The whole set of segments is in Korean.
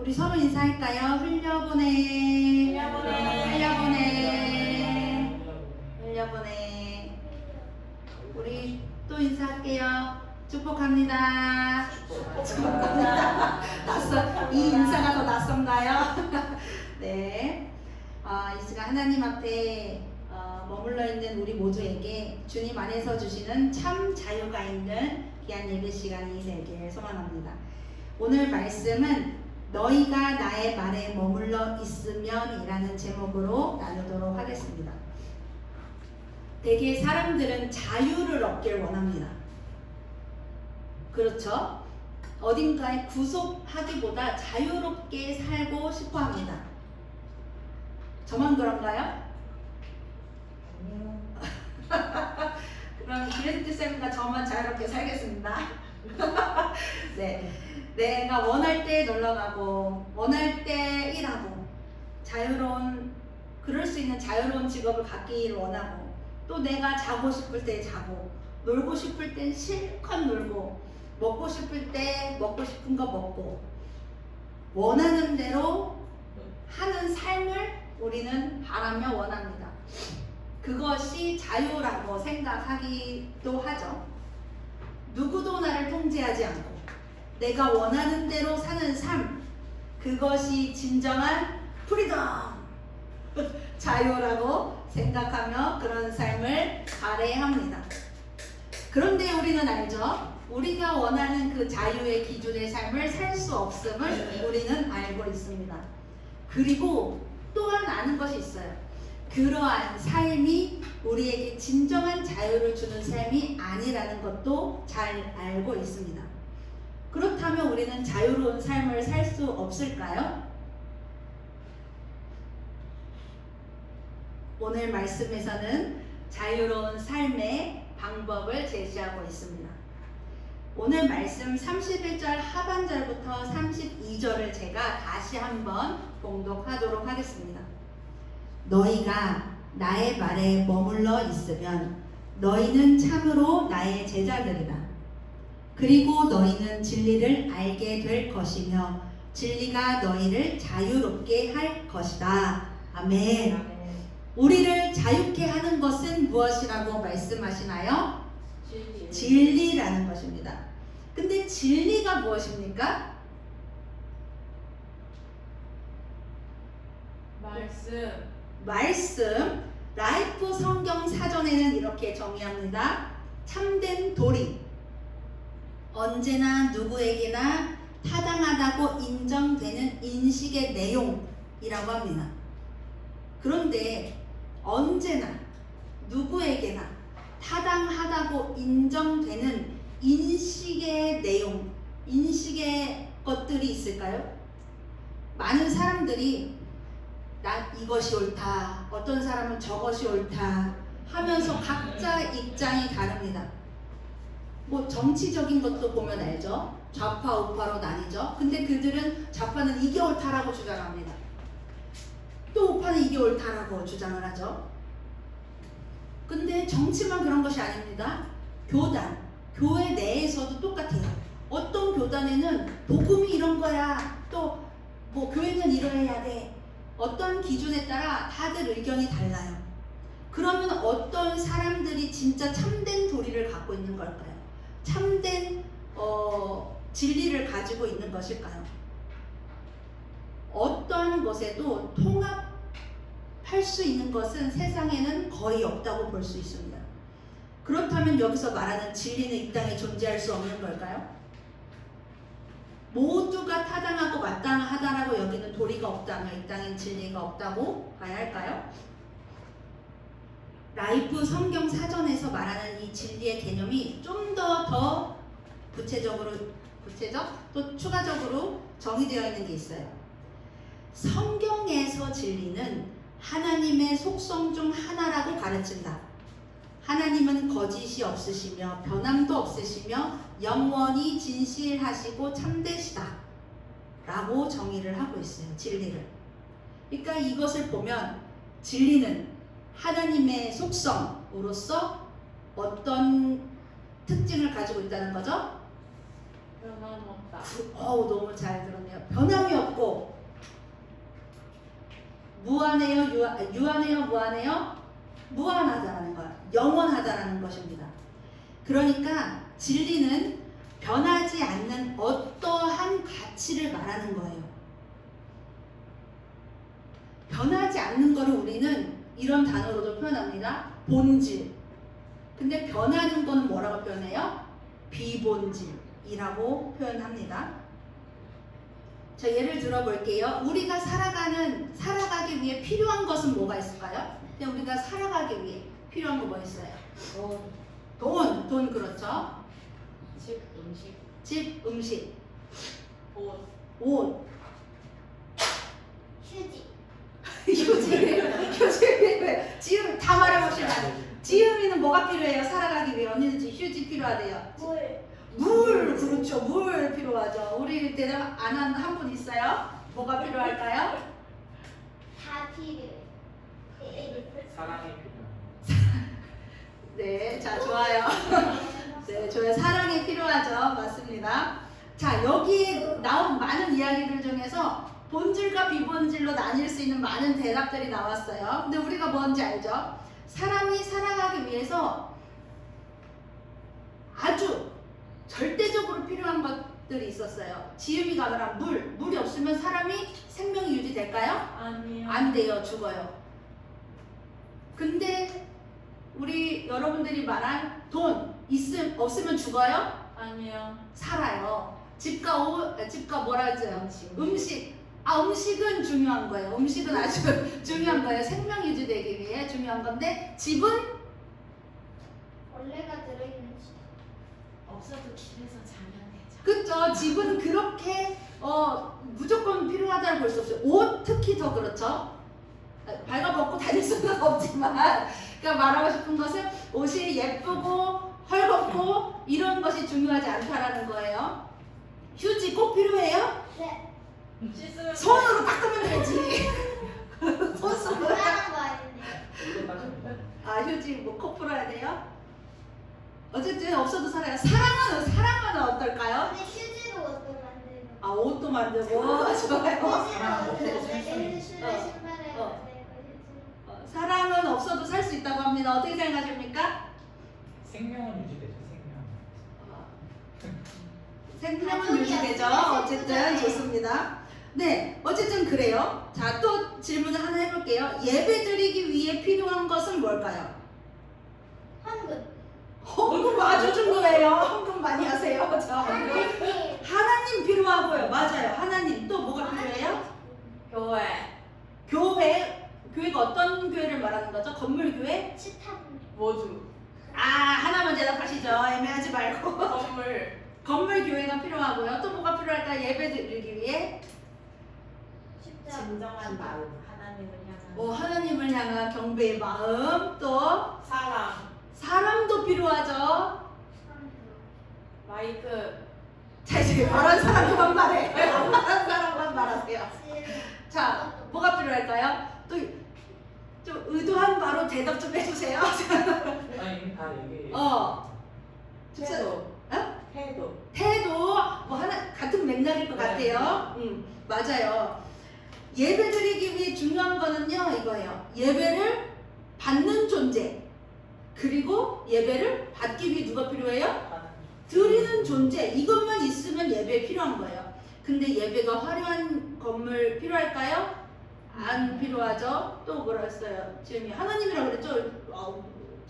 우리 서로 인사할까요? 흘려보내. 우리 또 인사할게요. 축복합니다. 이 인사가 더 낯선가요? 네. 이 시간 하나님 앞에 머물러 있는 우리 모두에게 주님 안에서 주시는 참 자유가 있는 귀한 예배 시간이 되길 소망합니다. 오늘 말씀은 너희가 나의 말에 머물러 있으면 이라는 제목으로 나누도록 하겠습니다. 대개 사람들은 자유를 얻길 원합니다. 그렇죠? 어딘가에 구속하기보다 자유롭게 살고 싶어 합니다. 저만 그런가요? 그럼 기레스트 쌤과 저만 자유롭게 살겠습니다. 네, 내가 원할 때 놀러가고 원할 때 일하고 그럴 수 있는 자유로운 직업을 갖기를 원하고, 또 내가 자고 싶을 때 자고, 놀고 싶을 때 실컷 놀고, 먹고 싶을 때 먹고 싶은 거 먹고, 원하는 대로 하는 삶을 우리는 바라며 원합니다. 그것이 자유라고 생각하기도 하죠. 누구도 나를 통제하지 않고 내가 원하는 대로 사는 삶, 그것이 진정한 프리덤, 자유라고 생각하며 그런 삶을 발휘합니다. 그런데 우리는 알죠? 우리가 원하는 그 자유의 기준의 삶을 살 수 없음을 우리는 알고 있습니다. 그리고 또한 아는 것이 있어요. 그러한 삶이 우리에게 진정한 자유를 주는 삶이 아니라는 것도 잘 알고 있습니다. 그렇다면 우리는 자유로운 삶을 살 수 없을까요? 오늘 말씀에서는 자유로운 삶의 방법을 제시하고 있습니다. 오늘 말씀 31절 하반절부터 32절을 제가 다시 한번 봉독하도록 하겠습니다. 너희가 나의 말에 머물러 있으면 너희는 참으로 나의 제자들이다. 그리고 너희는 진리를 알게 될 것이며 진리가 너희를 자유롭게 할 것이다. 아멘. 우리를 자유케 하는 것은 무엇이라고 말씀하시나요? 진리라는 것입니다. 근데 진리가 무엇입니까? 말씀. 라이프 성경 사전에는 이렇게 정의합니다. 참된 도리. 언제나 누구에게나 타당하다고 인정되는 인식의 내용이라고 합니다. 그런데 언제나 누구에게나 타당하다고 인정되는 인식의 내용, 인식의 것들이 있을까요? 많은 사람들이 난 이것이 옳다, 어떤 사람은 저것이 옳다 하면서 각자 입장이 다릅니다. 뭐 정치적인 것도 보면 알죠? 좌파 우파로 나뉘죠. 근데 그들은 좌파는 이게 옳다라고 주장합니다. 또 우파는 이게 옳다라고 주장을 하죠. 근데 정치만 그런 것이 아닙니다. 교단, 교회 내에서도 똑같아요. 어떤 교단에는 복음이 이런 거야, 또 뭐 교회는 이러해야 돼, 어떤 기준에 따라 다들 의견이 달라요. 그러면 어떤 사람들이 진짜 참된 도리를 갖고 있는 걸까요? 참된 진리를 가지고 있는 것일까요? 어떤 것에도 통합할 수 있는 것은 세상에는 거의 없다고 볼 수 있습니다. 그렇다면 여기서 말하는 진리는 이 땅에 존재할 수 없는 걸까요? 모두가 타당하고 마땅하다라고 여기는 도리가 없다면 이 땅엔 진리가 없다고 봐야 할까요? 라이프 성경 사전에서 말하는 이 진리의 개념이 좀 더 구체적 또 추가적으로 정의되어 있는 게 있어요. 성경에서 진리는 하나님의 속성 중 하나라고 가르친다. 하나님은 거짓이 없으시며 변함도 없으시며 영원히 진실하시고 참되시다 라고 정의를 하고 있어요. 진리를. 그러니까 이것을 보면 진리는 하나님의 속성으로서 어떤 특징을 가지고 있다는 거죠? 변함없다. 너무 잘 들었네요. 변함이 없고 무한해요, 유한해요, 무한해요? 무한하다라는 거야. 영원하다라는 것입니다. 그러니까 진리는 변하지 않는 어떠한 가치를 말하는 거예요. 변하지 않는 거를 우리는 이런 단어로도 표현합니다. 본질. 근데 변하는 거는 뭐라고 표현해요? 비본질이라고 표현합니다. 자, 예를 들어 볼게요. 우리가 살아가기 위해 필요한 것은 뭐가 있을까요? 그냥 우리가 살아가기 위해 필요한 거 뭐 있어요? 돈 그렇죠? 집, 음식, 옷, 휴지. 지금 다 말해봅시다. 지음이는 뭐가 필요해요? 살아가기 위해 언니는 지금 휴지 필요하대요. 물, 그렇죠. 물 필요하죠. 우리 대답 안 한 한 분 있어요? 뭐가 필요할까요? 다 필요해. 사랑이 필요합니다. 네, 자, 좋아요. 네, 좋아요. 사랑이 필요하죠. 맞습니다. 자, 여기에 나온 많은 이야기들 중에서 본질과 비본질로 나뉠 수 있는 많은 대답들이 나왔어요. 근데 우리가 뭔지 알죠? 사람이 살아가기 위해서 아주 절대적으로 필요한 것들이 있었어요. 지음이가 말한 물이 없으면 사람이 생명이 유지될까요? 아니요. 안 돼요. 죽어요. 근데 우리 여러분들이 말한 돈 없으면 죽어요? 아니요. 살아요. 집과 뭐라 하죠? 음식. 음식은 중요한 거예요. 음식은 아주 중요한 거예요. 생명 유지되기 위해 중요한 건데 집은 원래가 들어있는 집. 없어도 집에서 자면 되죠. 그쵸? 집은 그렇게 무조건 필요하다고 볼 수 없어요. 옷 특히 더 그렇죠. 발가벗고 다닐 수는 없지만, 그러니까 말하고 싶은 것은 옷이 예쁘고 헐겁고 이런 것이 중요하지 않다라는 거예요. 휴지 꼭 필요해요? 네. 씻으면 손으로 닦으면 되지. 손으로. 그러는 거 아닌데. 이거 따집니다. 휴지 뭐 코 풀어야 돼요? 어쨌든 없어도 살아요. 사랑은 어떨까요? 근데 휴지로 옷도 만들고. 옷도 만들고 좋아요. 휴지로 사람 없어도 옷도 살수 있는. 만들고. 신발에 어. 만들고 휴지로. 사랑은 없어도 살 수 있다고 합니다. 어떻게 생각하십니까? 생명은 유지되죠. 생명. 생명은 유지되죠. 어쨌든 좋습니다. 네, 어쨌든 그래요. 자, 또 질문을 하나 해볼게요. 예배 드리기 위해 필요한 것은 뭘까요? 황금. 헌금 아주 중요해요. 헌금 많이 하세요. 자, 헌금. 하나님. 하나님 필요하고요. 맞아요. 하나님 또 뭐가 필요해요? 교회 교회가 어떤 교회를 말하는 거죠? 건물 교회? 치탄. 모두 하나만 대답하시죠. 애매하지 말고. 선물 건물 교회가 필요하고요. 또 뭐가 필요할까요? 예배 드리기 위해? 십자가. 진정한 마음 하나님을 향한 하나님을 향한 경배의 마음, 또 사람도 필요하죠. 마이크 자, 이제 말한 사람 그만 말해. 말한 사람만 말하세요. 자, 뭐가 필요할까요? 또 좀 의도한 바로 대답 좀 해주세요. 아니 이미 다 얘기해. 태도 뭐 하나 같은 맥락일 것 네. 같아요. 맞아요. 예배 드리기 위해 중요한 거는요 이거예요. 예배를 받는 존재, 그리고 예배를 받기 위해 누가 필요해요? 드리는 존재. 이것만 있으면 예배에 필요한 거예요. 근데 예배가 화려한 건물 필요할까요? 안 필요하죠. 또 뭐라 했어요? 지금 하나님이라고 그랬죠?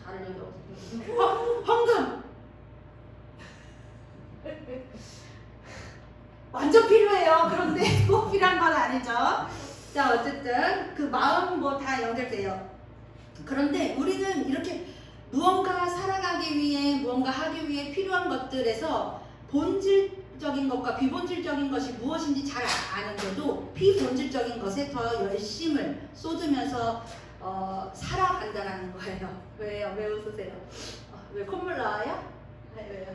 잘 알려요. 헌금 완전 필요해요. 그런데 꼭 필요한 건 아니죠. 자, 어쨌든 그 마음 뭐 다 연결돼요. 그런데 우리는 이렇게 무언가 살아가기 위해 무언가 하기 위해 필요한 것들에서 본질적인 것과 비본질적인 것이 무엇인지 잘 아는데도 비본질적인 것에 더 열심을 쏟으면서 살아간다는 거예요. 왜요? 왜 웃으세요? 왜 콧물 나와요? 왜요?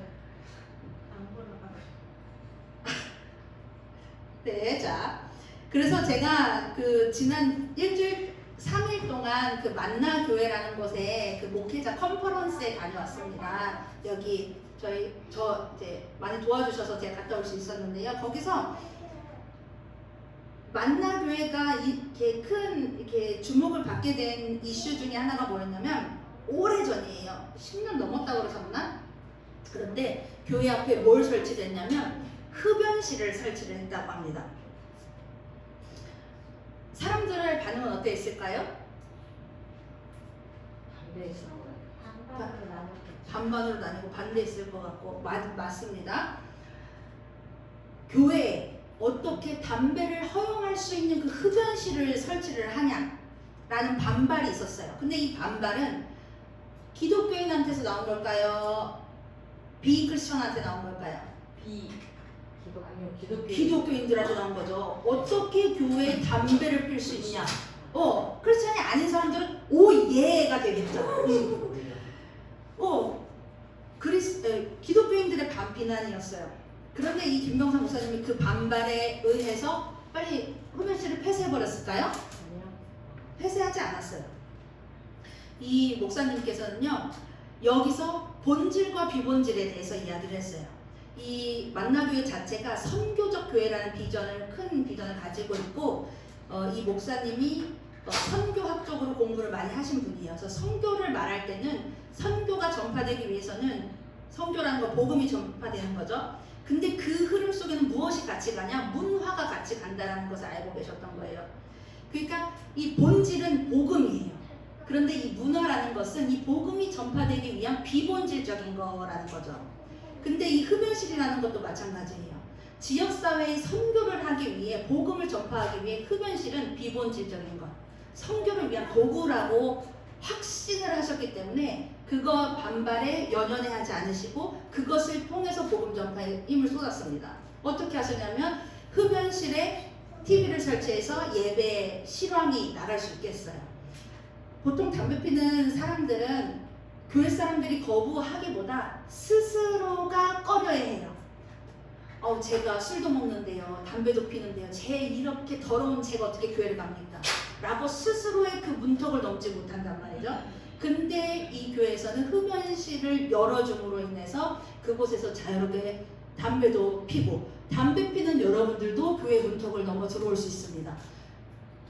안 보러가 네, 자, 그래서 제가 그 지난 일주일 3일 동안 그 만나 교회라는 곳에 그 목회자 컨퍼런스에 다녀왔습니다. 여기 저 이제 많이 도와주셔서 제가 갔다 올 수 있었는데요. 거기서 만나교회가 이렇게 큰 이렇게 주목을 받게 된 이슈 중에 하나가 뭐였냐면 오래 전이에요. 10년 넘었다고 그러셨나? 그런데 교회 앞에 뭘 설치했냐면 흡연실을 설치를 했다고 합니다. 사람들의 반응은 어땠을까요? 반대에서 반반으로 나눴겠죠. 반반으로 나뉘고 반대했을 것 같고 맞습니다. 교회에 어떻게 담배를 허용할 수 있는 그 흡연실을 설치를 하냐라는 반발이 있었어요. 근데 이 반발은 기독교인한테서 나온 걸까요? 비크리스천한테 나온 걸까요? 기독교인들한테 나온 거죠. 어떻게 교회에 담배를 필 수 있냐? 크리스천이 아닌 사람들은 오예가 되겠죠. 기독교인들의 반비난이었어요. 그런데 이 김병삼 목사님이 그 반발에 의해서 빨리 흡연실을 폐쇄해버렸을까요? 폐쇄하지 않았어요. 이 목사님께서는요, 여기서 본질과 비본질에 대해서 이야기를 했어요. 이 만나교회 자체가 선교적 교회라는 큰 비전을 가지고 있고, 이 목사님이 선교학적으로 공부를 많이 하신 분이에요. 그래서 선교를 말할 때는 선교가 전파되기 위해서는 선교라는 건 복음이 전파되는 거죠. 근데 그 흐름 속에는 무엇이 같이 가냐? 문화가 같이 간다는 것을 알고 계셨던 거예요. 그러니까 이 본질은 복음이에요. 그런데 이 문화라는 것은 이 복음이 전파되기 위한 비본질적인 거라는 거죠. 근데 이 흡연실이라는 것도 마찬가지예요. 지역사회의 선교를 하기 위해 복음을 전파하기 위해 흡연실은 비본질적인 것, 선교를 위한 도구라고 확신을 하셨기 때문에 그거 반발에 연연해 하지 않으시고 그것을 통해서 복음 전파에 힘을 쏟았습니다. 어떻게 하셨냐면 흡연실에 TV를 설치해서 예배 실황이 나갈 수 있겠어요. 보통 담배 피는 사람들은 교회 사람들이 거부하기보다 스스로가 꺼려해요. 제가 술도 먹는데요, 담배도 피는데요, 이렇게 더러운 제가 어떻게 교회를 갑니까? 라고 스스로의 그 문턱을 넘지 못한단 말이죠. 근데 이 교회에서는 흡연실을 열어줌으로 인해서 그곳에서 자유롭게 담배도 피고, 담배 피는 여러분들도 교회 문턱을 넘어 들어올 수 있습니다.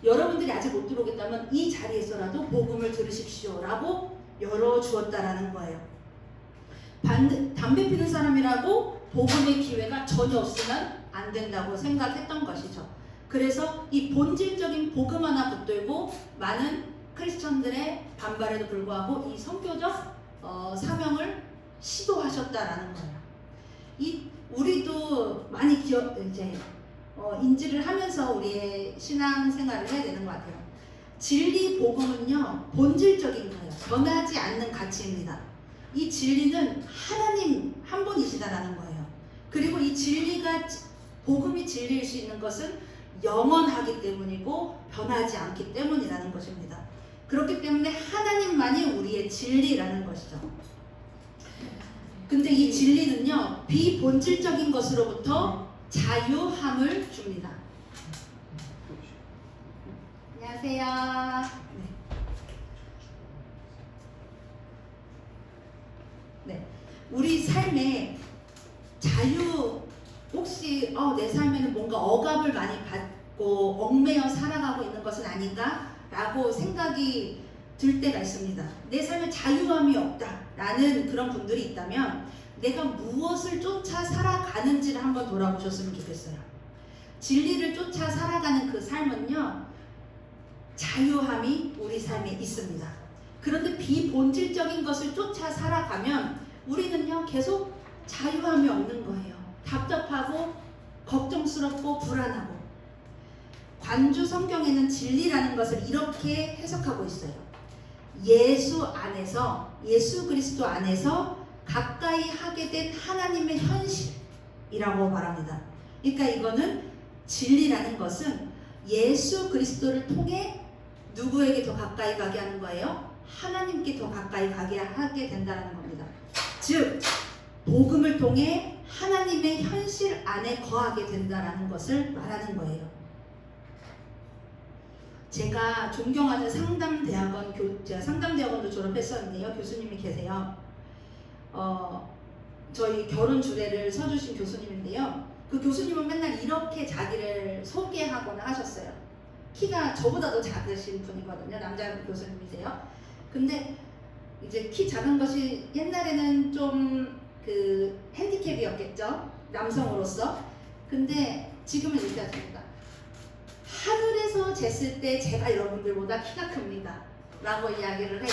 여러분들이 아직 못 들어오겠다면 이 자리에서라도 복음을 들으십시오 라고 열어주었다라는 거예요. 담배 피는 사람이라고 복음의 기회가 전혀 없으면 안 된다고 생각했던 것이죠. 그래서 이 본질적인 복음 하나 붙들고 많은 크리스천들의 반발에도 불구하고 이 선교적 사명을 시도하셨다라는 거예요. 우리도 많이 인지를 하면서 우리의 신앙 생활을 해야 되는 것 같아요. 진리 복음은요, 본질적인 거예요. 변하지 않는 가치입니다. 이 진리는 하나님 한 분이시다라는 거예요. 그리고 이 진리가, 복음이 진리일 수 있는 것은 영원하기 때문이고 변하지 않기 때문이라는 것입니다. 그렇기 때문에 하나님만이 우리의 진리라는 것이죠. 근데 이 진리는요, 비본질적인 것으로부터 자유함을 줍니다. 안녕하세요. 네. 우리 삶에 자유, 혹시 내 삶에는 뭔가 억압을 많이 받고 얽매여 살아가고 있는 것은 아닌가? 라고 생각이 들 때가 있습니다. 내 삶에 자유함이 없다라는 그런 분들이 있다면 내가 무엇을 쫓아 살아가는지를 한번 돌아보셨으면 좋겠어요. 진리를 쫓아 살아가는 그 삶은요, 자유함이 우리 삶에 있습니다. 그런데 비본질적인 것을 쫓아 살아가면 우리는요, 계속 자유함이 없는 거예요. 답답하고 걱정스럽고 불안하고. 관주 성경에는 진리라는 것을 이렇게 해석하고 있어요. 예수 안에서, 예수 그리스도 안에서 가까이 하게 된 하나님의 현실이라고 말합니다. 그러니까 이거는 진리라는 것은 예수 그리스도를 통해 누구에게 더 가까이 가게 하는 거예요? 하나님께 더 가까이 가게 하게 된다는 겁니다. 즉, 복음을 통해 하나님의 현실 안에 거하게 된다는 것을 말하는 거예요. 제가 존경하는 제가 상담대학원도 졸업했었는데요. 교수님이 계세요. 저희 결혼 주례를 서주신 교수님인데요. 그 교수님은 맨날 이렇게 자기를 소개하거나 하셨어요. 키가 저보다도 작으신 분이거든요. 남자 교수님이세요. 근데 이제 키 작은 것이 옛날에는 좀 그 핸디캡이었겠죠. 남성으로서. 근데 지금은 이렇게 하십니다. 하늘에서 쟀을 때 제가 여러분들보다 키가 큽니다. 라고 이야기를 해요.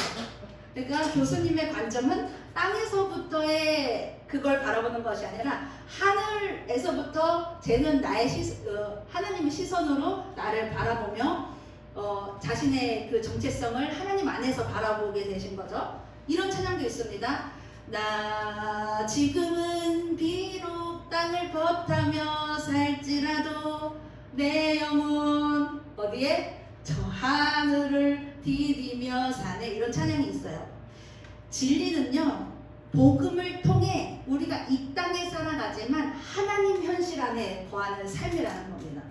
그러니까 교수님의 관점은 땅에서부터의 그걸 바라보는 것이 아니라 하늘에서부터 쟤는 나의 하나님의 시선으로 나를 바라보며 자신의 그 정체성을 하나님 안에서 바라보게 되신 거죠. 이런 찬양도 있습니다. 나 지금은 비록 땅을 벗하며 살지라도 내 영혼 어디에? 저 하늘을 디디며 사네. 이런 찬양이 있어요. 진리는요, 복음을 통해 우리가 이 땅에 살아가지만 하나님 현실 안에 거하는 삶이라는 겁니다.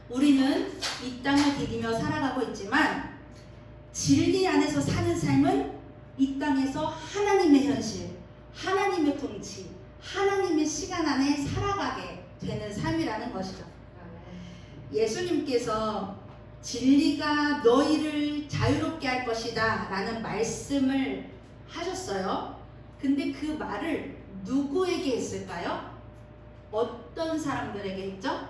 우리는 이 땅을 디디며 살아가고 있지만 진리 안에서 사는 삶은 이 땅에서 하나님의 현실, 하나님의 통치, 하나님의 시간 안에 살아가게 되는 삶이라는 것이죠. 예수님께서 진리가 너희를 자유롭게 할 것이다 라는 말씀을 하셨어요. 근데 그 말을 누구에게 했을까요? 어떤 사람들에게 했죠?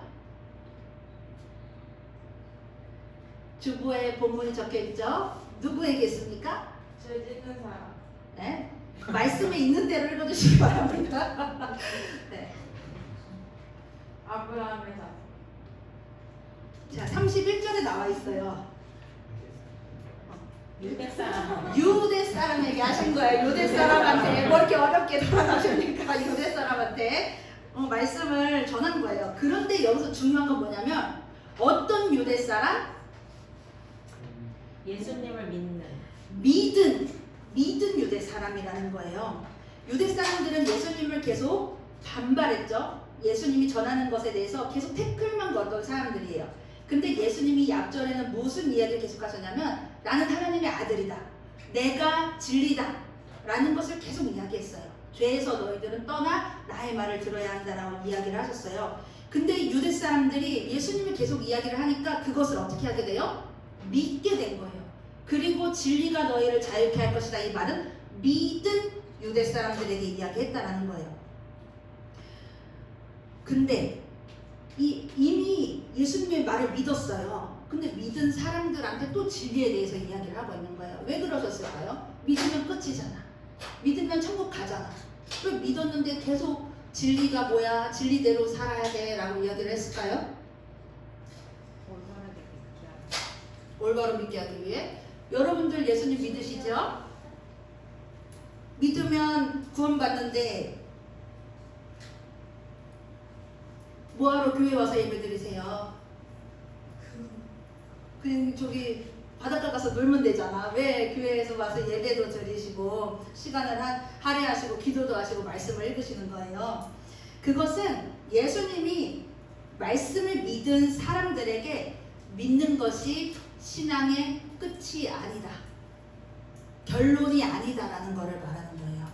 주보에 본문이 적혀 있죠? 누구에게 했습니까? 죄 짓는 사람. 네? 말씀에 있는 대로 읽어주시기 바랍니다. 네. 아브라함의 자손. 자, 31절에 나와 있어요. 유대 사람. 유대 사람에게 하신 거예요. 유대 사람한테 뭐 이렇게 어렵게 돌아가십니까? 유대 사람한테 말씀을 전한 거예요. 그런데 여기서 중요한 건 뭐냐면 어떤 유대 사람? 예수님을 믿는. 믿은 유대 사람이라는 거예요. 유대 사람들은 예수님을 계속 반발했죠. 예수님이 전하는 것에 대해서 계속 태클만 걸던 사람들이에요. 근데 예수님이 이 앞절에는 무슨 이야기를 계속 하셨냐면 나는 하나님의 아들이다. 내가 진리다. 라는 것을 계속 이야기했어요. 죄에서 너희들은 떠나 나의 말을 들어야 한다라고 이야기를 하셨어요. 근데 유대 사람들이 예수님이 계속 이야기를 하니까 그것을 어떻게 하게 돼요? 믿게 된 거예요. 그리고 진리가 너희를 자유케 할 것이다. 이 말은 믿은 유대 사람들에게 이야기했다라는 거예요. 근데 이미 예수님의 말을 믿었어요. 근데 믿은 사람들한테 또 진리에 대해서 이야기를 하고 있는 거예요. 왜 그러셨을까요? 믿으면 끝이잖아. 믿으면 천국 가잖아. 왜 믿었는데 계속 진리가 뭐야? 진리대로 살아야 돼 라고 이야기를 했을까요? 올바로 믿게 하기 위해. 여러분들 예수님 믿으시죠? 믿으면 구원받는데 뭐하러 교회 와서 예배 드리세요? 그냥 저기 바닷가 가서 놀면 되잖아. 왜 교회에서 와서 예배도 드리시고 시간을 할애하시고 기도도 하시고 말씀을 읽으시는 거예요? 그것은 예수님이 말씀을 믿은 사람들에게 믿는 것이 신앙의 끝이 아니다. 결론이 아니다라는 것을 말하는 거예요.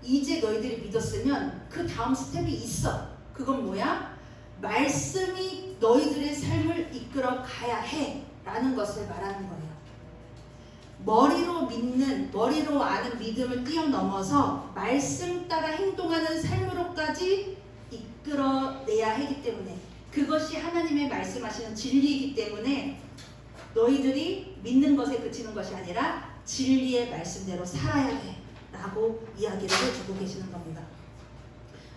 이제 너희들이 믿었으면 그 다음 스텝이 있어. 그건 뭐야? 말씀이 너희들의 삶을 이끌어 가야 해 라는 것을 말하는 거예요. 머리로 믿는, 머리로 아는 믿음을 뛰어넘어서 말씀 따라 행동하는 삶으로까지 이끌어내야 하기 때문에 그것이 하나님의 말씀하시는 진리이기 때문에 너희들이 믿는 것에 그치는 것이 아니라 진리의 말씀대로 살아야 돼 라고 이야기를 해주고 계시는 겁니다.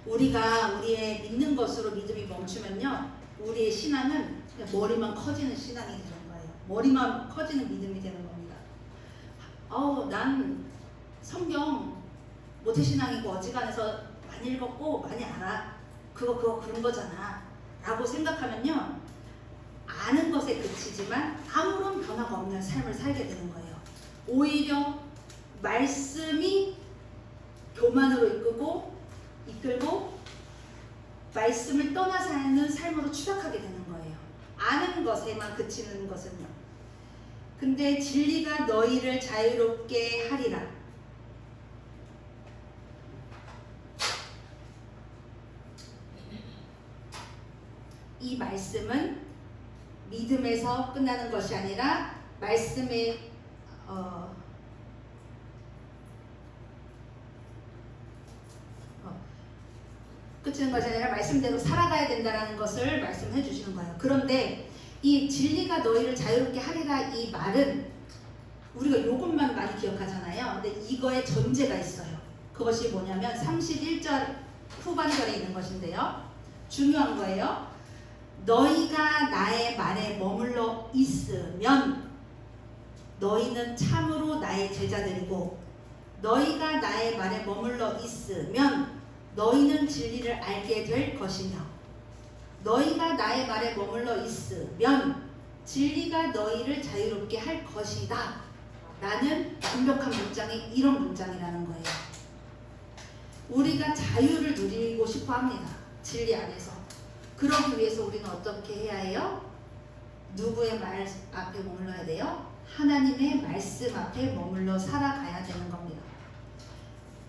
우리가 우리의 믿는 것으로 믿음이 멈추면요, 우리의 신앙은 그냥 머리만 커지는 신앙이 되는 거예요. 머리만 커지는 믿음이 되는 겁니다. 난 성경 모태신앙이고 어지간해서 많이 읽었고 많이 알아. 그거 그런 거잖아 라고 생각하면요, 아는 것에 그치지만 아무런 변화가 없는 삶을 살게 되는 거예요. 오히려 말씀이 교만으로 이끌고 말씀을 떠나 사는 삶으로 추락하게 되는 거예요. 아는 것에만 그치는 것은요. 근데 진리가 너희를 자유롭게 하리라. 이 말씀은 믿음에서 끝나는 것이 아니라 말씀의 끝이는 것이 아니라 말씀대로 살아가야 된다는 것을 말씀해 주시는 거예요. 그런데 이 진리가 너희를 자유롭게 하리라 이 말은 우리가 이것만 많이 기억하잖아요. 근데 이거에 전제가 있어요. 그것이 뭐냐면 31절 후반절에 있는 것인데요. 중요한 거예요. 너희가 나의 말에 머물러 있으면 너희는 참으로 나의 제자들이고 너희가 나의 말에 머물러 있으면 너희는 진리를 알게 될 것이며 너희가 나의 말에 머물러 있으면 진리가 너희를 자유롭게 할 것이다 라는 완벽한 문장이 이런 문장이라는 거예요. 우리가 자유를 누리고 싶어 합니다. 진리 안에서. 그러기 위해서 우리는 어떻게 해야 해요? 누구의 말 앞에 머물러야 돼요? 하나님의 말씀 앞에 머물러 살아가야 되는 겁니다.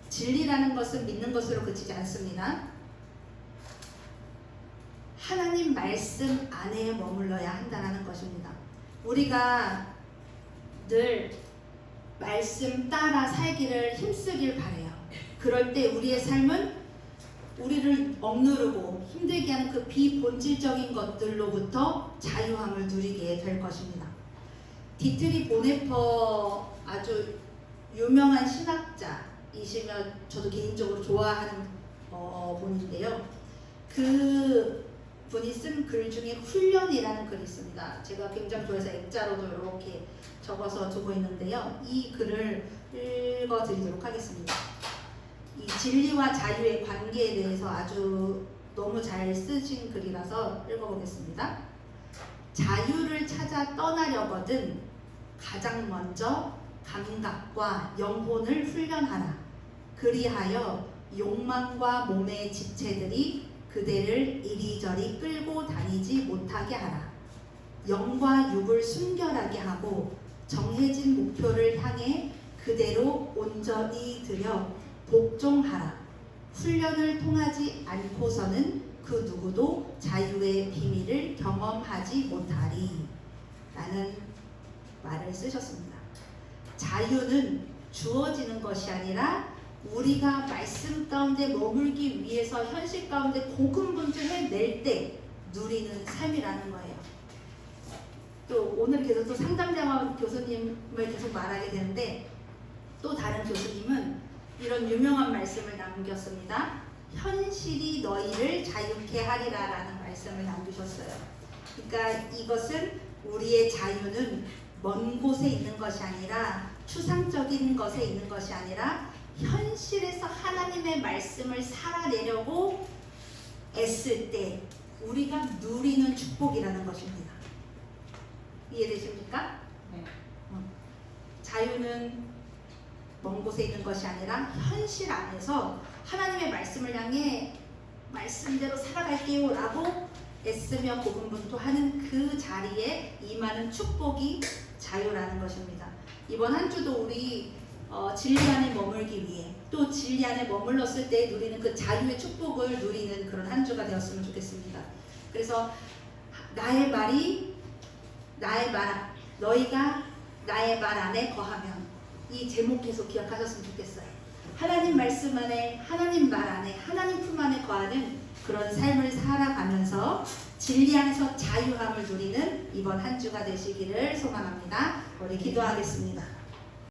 진리라는 것은 믿는 것으로 그치지 않습니다. 하나님 말씀 안에 머물러야 한다는 것입니다. 우리가 늘 말씀 따라 살기를 힘쓰길 바라요. 그럴 때 우리의 삶은 우리를 억누르고 힘들게 하는 그 비본질적인 것들로부터 자유함을 누리게 될 것입니다. 디트리 보네퍼 아주 유명한 신학자이시며 저도 개인적으로 좋아하는 분인데요. 그 분이 쓴 글 중에 훈련이라는 글이 있습니다. 제가 굉장히 좋아해서 액자로도 이렇게 적어서 두고 있는데요. 이 글을 읽어드리도록 하겠습니다. 이 진리와 자유의 관계에 대해서 아주 너무 잘 쓰신 글이라서 읽어보겠습니다. 자유를 찾아 떠나려거든 가장 먼저 감각과 영혼을 훈련하라. 그리하여 욕망과 몸의 지체들이 그대를 이리저리 끌고 다니지 못하게 하라. 영과 육을 순결하게 하고 정해진 목표를 향해 그대로 온전히 들여 복종하라. 훈련을 통하지 않고서는 그 누구도 자유의 비밀을 경험하지 못하리. 라는 말을 쓰셨습니다. 자유는 주어지는 것이 아니라 우리가 말씀 가운데 머물기 위해서 현실 가운데 고군분투해낼 때 누리는 삶이라는 거예요. 또 오늘 계속 또 상담대화 교수님을 계속 말하게 되는데 또 다른 교수님은 이런 유명한 말씀을 남겼습니다. 현실이 너희를 자유케 하리라 라는 말씀을 남기셨어요. 그러니까 이것은 우리의 자유는 먼 곳에 있는 것이 아니라 추상적인 것에 있는 것이 아니라 현실에서 하나님의 말씀을 살아내려고 애쓸 때 우리가 누리는 축복이라는 것입니다. 이해되십니까? 네. 자유는 먼 곳에 있는 것이 아니라 현실 안에서 하나님의 말씀을 향해 말씀대로 살아갈게요 라고 애쓰며 고군분투하는 그 자리에 임하는 축복이 자유라는 것입니다. 이번 한 주도 우리 진리 안에 머물기 위해 또 진리 안에 머물렀을 때 누리는 그 자유의 축복을 누리는 그런 한 주가 되었으면 좋겠습니다. 그래서 너희가 나의 말 안에 거하면 이 제목 계속 기억하셨으면 좋겠어요. 하나님 말씀 안에, 하나님 말 안에, 하나님 품 안에 거하는 그런 삶을 살아가면서 진리 안에서 자유함을 누리는 이번 한 주가 되시기를 소망합니다. 우리 기도하겠습니다.